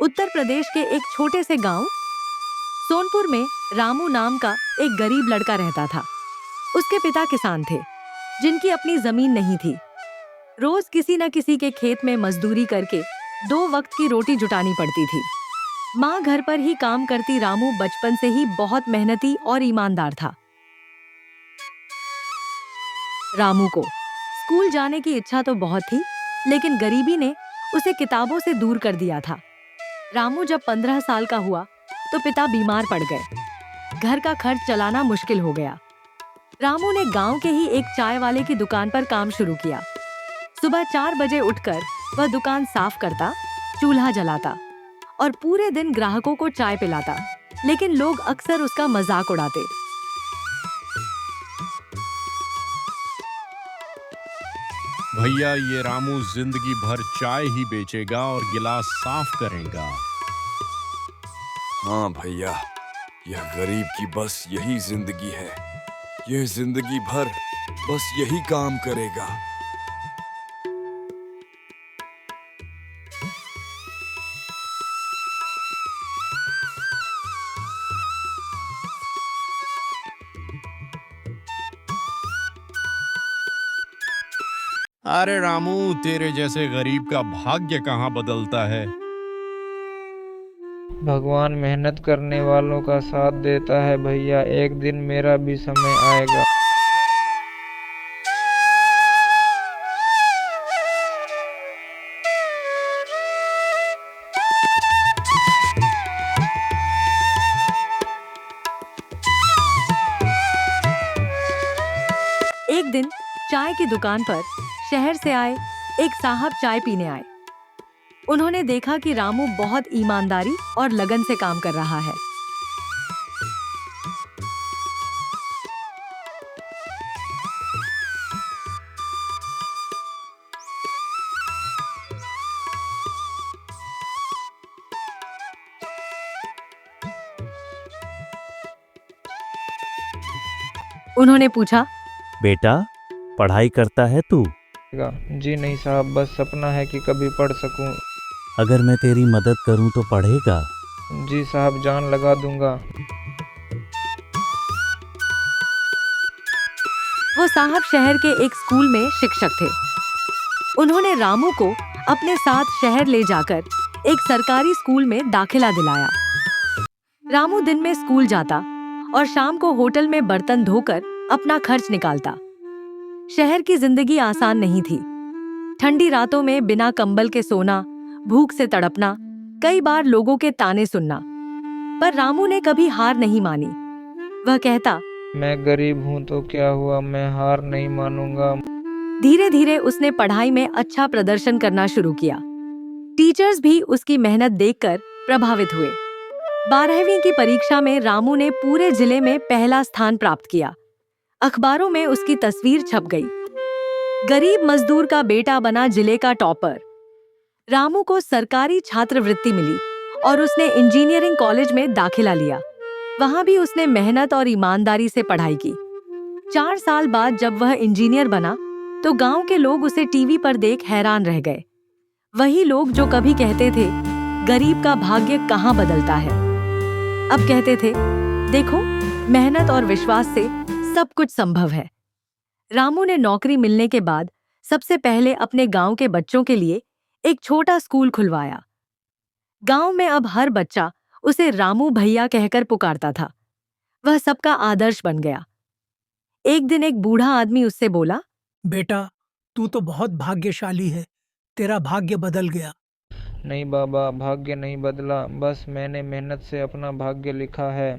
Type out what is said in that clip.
उत्तर प्रदेश के एक छोटे से गांव सोनपुर में रामू नाम का एक गरीब लड़का रहता था। उसके पिता किसान थे, जिनकी अपनी जमीन नहीं थी। रोज किसी न किसी के खेत में मजदूरी करके 2 वक्त की रोटी जुटानी पड़ती थी। माँ घर पर ही काम करती। रामू बचपन से ही बहुत मेहनती और ईमानदार था। रामू को स्कूल जाने की इच्छा तो बहुत थी, लेकिन गरीबी ने उसे किताबों से दूर कर दिया था। रामू जब 15 साल का हुआ तो पिता बीमार पड़ गए। घर का खर्च चलाना मुश्किल हो गया। रामू ने गांव के ही एक चाय वाले की दुकान पर काम शुरू किया। सुबह 4 बजे उठकर वह दुकान साफ करता, चूल्हा जलाता और पूरे दिन ग्राहकों को चाय पिलाता। लेकिन लोग अक्सर उसका मजाक उड़ाते। भैया, ये रामू जिंदगी भर चाय ही बेचेगा और गिलास साफ करेगा। हाँ भैया, यह गरीब की बस यही जिंदगी है। यह जिंदगी भर बस यही काम करेगा। अरे रामू, तेरे जैसे गरीब का भाग्य कहाँ बदलता है। भगवान मेहनत करने वालों का साथ देता है भैया। एक दिन मेरा भी समय आएगा। एक दिन चाय की दुकान पर शहर से आए एक साहब चाय पीने आए। उन्होंने देखा कि रामू बहुत ईमानदारी और लगन से काम कर रहा है। उन्होंने पूछा, बेटा, पढ़ाई करता है तू? जी नहीं साहब, बस सपना है कि कभी पढ़ सकूं। अगर मैं तेरी मदद करूं तो पढ़ेगा? जी साहब, जान लगा दूंगा। वो साहब शहर के एक स्कूल में शिक्षक थे। उन्होंने रामू को अपने साथ शहर ले जाकर एक सरकारी स्कूल में दाखिला दिलाया। रामू दिन में स्कूल जाता और शाम को होटल में बर्तन धोकर अपना खर्च निकालता। शहर की जिंदगी आसान नहीं थी। ठंडी रातों में बिना कंबल के सोना, भूख से तड़पना, कई बार लोगों के ताने सुनना। पर रामू ने कभी हार नहीं मानी। वह कहता, मैं गरीब हूं तो क्या हुआ, मैं हार नहीं मानूंगा। धीरे धीरे उसने पढ़ाई में अच्छा प्रदर्शन करना शुरू किया। टीचर्स भी उसकी मेहनत देखकर प्रभावित हुए। 12वीं की परीक्षा में रामू ने पूरे जिले में पहला स्थान प्राप्त किया। अखबारों में उसकी तस्वीर छप गई। गरीब मजदूर का बेटा बना जिले का टॉपर। रामू को सरकारी छात्रवृत्ति मिली और उसने इंजीनियरिंग कॉलेज में दाखिला लिया। वहां भी उसने मेहनत और ईमानदारी से पढ़ाई की। 4 साल बाद जब वह इंजीनियर बना तो गांव के लोग उसे टीवी पर देख हैरान रह गए। वही लोग जो कभी कहते थे गरीब का भाग्य कहाँ बदलता है, अब कहते थे देखो, मेहनत और विश्वास से सब कुछ संभव है। रामू ने नौकरी मिलने के बाद सबसे पहले अपने गांव के बच्चों के लिए एक छोटा स्कूल खुलवाया। गांव में अब हर बच्चा उसे रामू भैया कहकर पुकारता था। वह सबका आदर्श बन गया। एक दिन एक बूढ़ा आदमी उससे बोला, बेटा, तू तो बहुत भाग्यशाली है, तेरा भाग्य बदल गया। नहीं बाबा, भाग्य नहीं बदला, बस मैंने मेहनत से अपना भाग्य लिखा है।